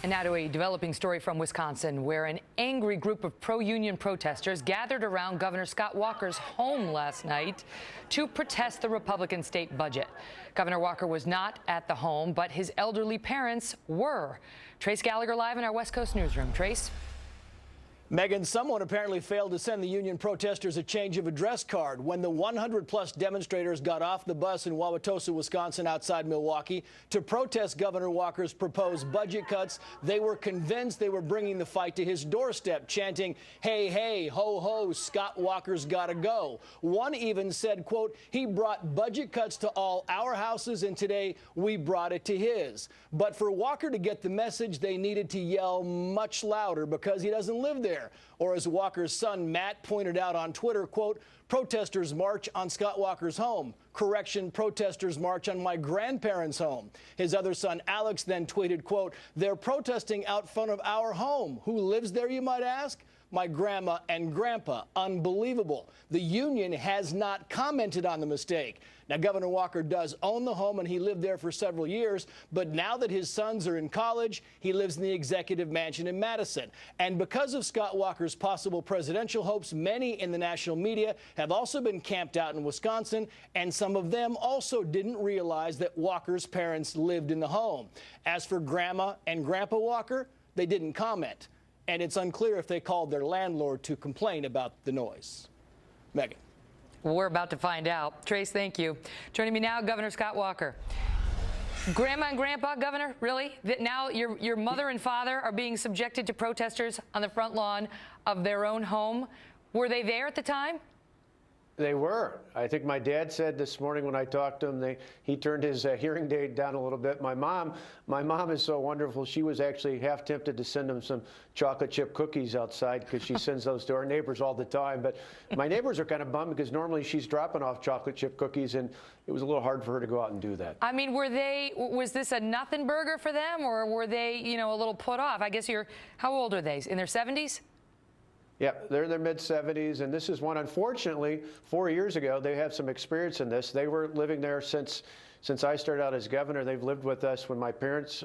And now to a developing story from Wisconsin, where an angry group of pro-union protesters gathered around Governor Scott Walker's home last night to protest the Republican state budget. Governor Walker was not at the home, but his elderly parents were. Trace Gallagher live in our West Coast newsroom. Trace? Megan, someone apparently failed to send the union protesters a change of address card. When the 100-plus demonstrators got off the bus in Wauwatosa, Wisconsin, outside Milwaukee, to protest Governor Walker's proposed budget cuts, they were convinced they were bringing the fight to his doorstep, chanting, "Hey, hey, ho, ho, Scott Walker's gotta go." One even said, quote, "He brought budget cuts to all our houses, and today we brought it to his." But for Walker to get the message, they needed to yell much louder because he doesn't live there. Or as Walker's son Matt pointed out on Twitter, quote, "Protesters march on Scott Walker's home. Correction, protesters march on my grandparents' home." His other son Alex then tweeted, quote, "They're protesting out front of our home. Who lives there, you might ask? My grandma and grandpa." Unbelievable. The union has not commented on the mistake. Now, Governor Walker does own the home, and he lived there for several years. But now that his sons are in college, he lives in the executive mansion in Madison. And because of Scott Walker's possible presidential hopes, many in the national media have also been camped out in Wisconsin, and some of them also didn't realize that Walker's parents lived in the home. As for Grandma and Grandpa Walker, they didn't comment. And it's unclear if they called their landlord to complain about the noise. Megan. We're about to find out. Trace, thank you. Joining me now, Governor Scott Walker. Grandma and Grandpa, Governor, really? That now your mother and father are being subjected to protesters on the front lawn of their own home. Were they there at the time? They were. I think my dad said this morning when I talked to him, he turned his hearing aid down a little bit. My mom is so wonderful. She was actually half tempted to send him some chocolate chip cookies outside because she sends those to our neighbors all the time. But my neighbors are kind of bummed because normally she's dropping off chocolate chip cookies, and it was a little hard for her to go out and do that. I mean, was this a nothing burger for them, or were they, a little put off? I guess how old are they? In their 70s? Yeah, they're in their mid-70s, and this is one, unfortunately, 4 years ago, they have some experience in this. They were living there since I started out as governor. They've lived with us when my parents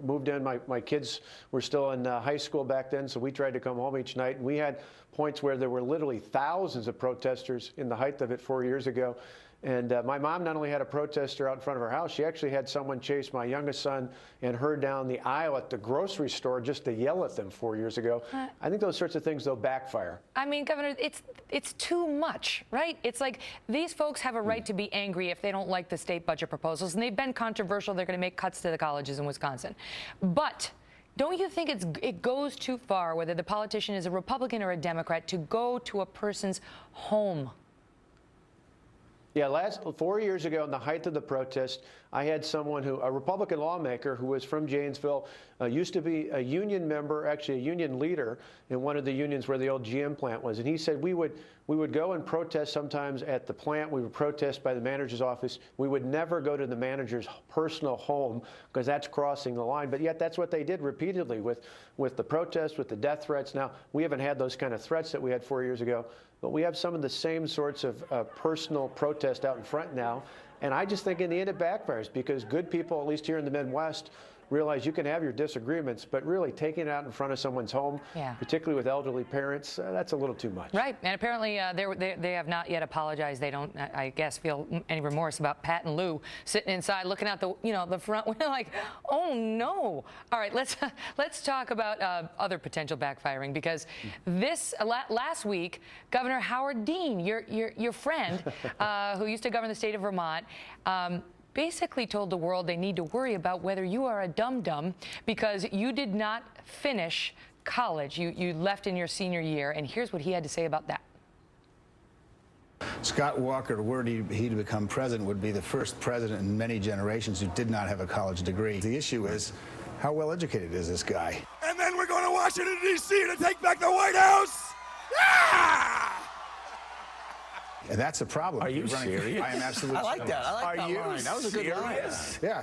moved in. My kids were still in high school back then, so we tried to come home each night. And we had points where there were literally thousands of protesters in the height of it 4 years ago. And my mom not only had a protester out in front of her house, she actually had someone chase my youngest son and her down the aisle at the grocery store just to yell at them 4 years ago. I think those sorts of things, though, backfire. I mean, Governor, it's too much, right? It's like these folks have a right to be angry if they don't like the state budget proposals, and they've been controversial. They're going to make cuts to the colleges in Wisconsin. But don't you think it goes too far, whether the politician is a Republican or a Democrat, to go to a person's home? Yeah, 4 years ago, in the height of the protest, I had someone a Republican lawmaker who was from Janesville, used to be a union member, actually a union leader in one of the unions where the old GM plant was. And he said we would go and protest sometimes at the plant. We would protest by the manager's office. We would never go to the manager's personal home because that's crossing the line. But yet that's what they did repeatedly with the protests, with the death threats. Now, we haven't had those kind of threats that we had 4 years ago, but we have some of the same sorts of personal protest out in front now. And I just think in the end it backfires because good people, at least here in the Midwest, realize you can have your disagreements, but really taking it out in front of someone's home, particularly with elderly parents, that's a little too much. Right, and apparently they have not yet apologized. They don't, I guess, feel any remorse about Pat and Lou sitting inside looking out the front window like, oh no. All right, let's talk about other potential backfiring because last week, Governor Howard Dean, your friend, who used to govern the state of Vermont, basically told the world they need to worry about whether you are a dum-dum because you did not finish college. You left in your senior year, and here's what he had to say about that. Scott Walker, were he to become president, would be the first president in many generations who did not have a college degree. The issue is, how well educated is this guy? And then we're going to Washington, D.C. to take back the White House! Yeah! And that's a problem. Are you serious? I am absolutely serious. I like that. I like that line. That was a good line. Yeah.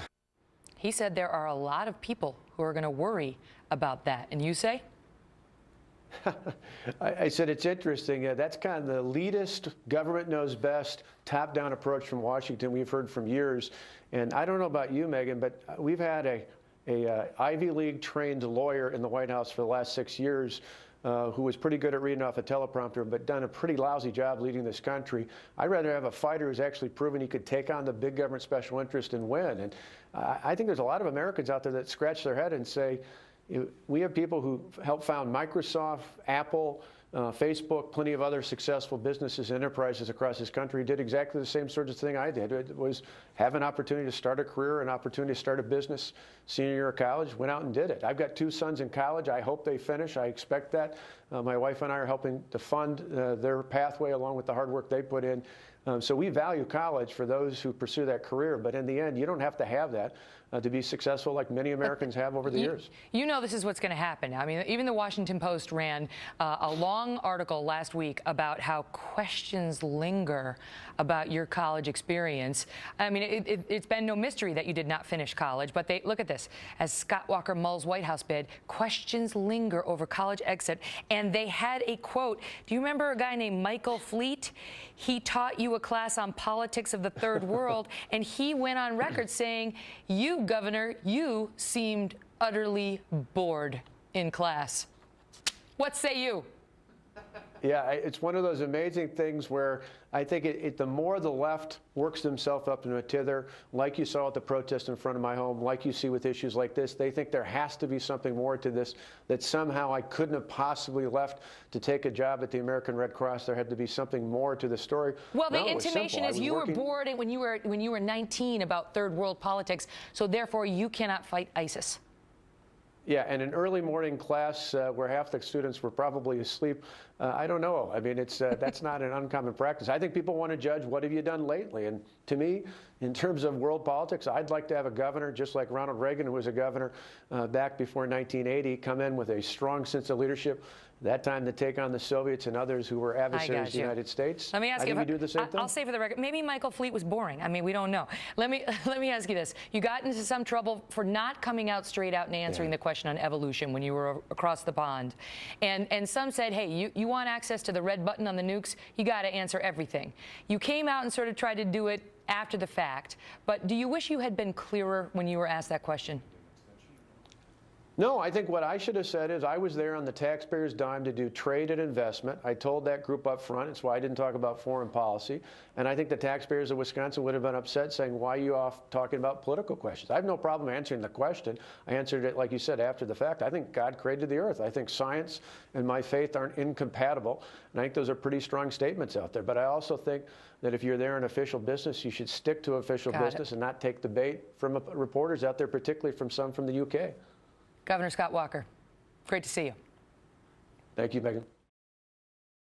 He said there are a lot of people who are going to worry about that. And you say? I said it's interesting. That's kind of the elitist, government knows best, top-down approach from Washington we've heard from years. And I don't know about you, Megan, but we've had a Ivy League trained lawyer in the White House for the last 6 years, who was pretty good at reading off a teleprompter, but done a pretty lousy job leading this country. I'd rather have a fighter who's actually proven he could take on the big government special interest and win. And I think there's a lot of Americans out there that scratch their head and say, we have people who helped found Microsoft, Apple, Facebook, plenty of other successful businesses and enterprises across this country did exactly the same sort of thing I did. It was have an opportunity to start a career, an opportunity to start a business, senior year of college, went out and did it. I've got 2 sons in college. I hope they finish. I expect that. My wife and I are helping to fund their pathway along with the hard work they put in. So we value college for those who pursue that career, but in the end, you don't have to have that to be successful like many Americans have over the years. You know this is what's going to happen. I mean, even the Washington Post ran a long article last week about how questions linger about your college experience. I mean, it's been no mystery that you did not finish college, but look at this. As Scott Walker mulls White House bid, questions linger over college exit, and they had a quote. Do you remember a guy named Michael Fleet? He taught you a class on politics of the third world, and he went on record saying, you, Governor, you seemed utterly bored in class. What say you? Yeah, it's one of those amazing things where I think the more the left works themselves up into a tither, like you saw at the protest in front of my home, like you see with issues like this, they think there has to be something more to this, that somehow I couldn't have possibly left to take a job at the American Red Cross. There had to be something more to the story. Well, the intimation is you were bored when you were 19 about third world politics, so therefore you cannot fight ISIS. Yeah, and an early morning class where half the students were probably asleep, I don't know. I mean, that's not an uncommon practice. I think people want to judge what have you done lately. And to me, in terms of world politics, I'd like to have a governor, just like Ronald Reagan, who was a governor back before 1980, come in with a strong sense of leadership, that time to take on the Soviets and others who were adversaries of the United States. Let me ask you, we do the same thing. I'll say for the record, maybe Michael Fleet was boring. I mean, we don't know. Let me ask you this. You got into some trouble for not coming out straight out and answering the question on evolution when you were across the pond. And some said, hey, you want access to the red button on the nukes, you got to answer everything. You came out and sort of tried to do it after the fact, but do you wish you had been clearer when you were asked that question? No, I think what I should have said is I was there on the taxpayers' dime to do trade and investment. I told that group up front. It's why I didn't talk about foreign policy. And I think the taxpayers of Wisconsin would have been upset saying, why are you off talking about political questions? I have no problem answering the question. I answered it, like you said, after the fact. I think God created the earth. I think science and my faith aren't incompatible. And I think those are pretty strong statements out there. But I also think that if you're there in official business, you should stick to official business and not take the bait from reporters out there, particularly from some from the UK. Governor Scott Walker, great to see you. Thank you, Megan.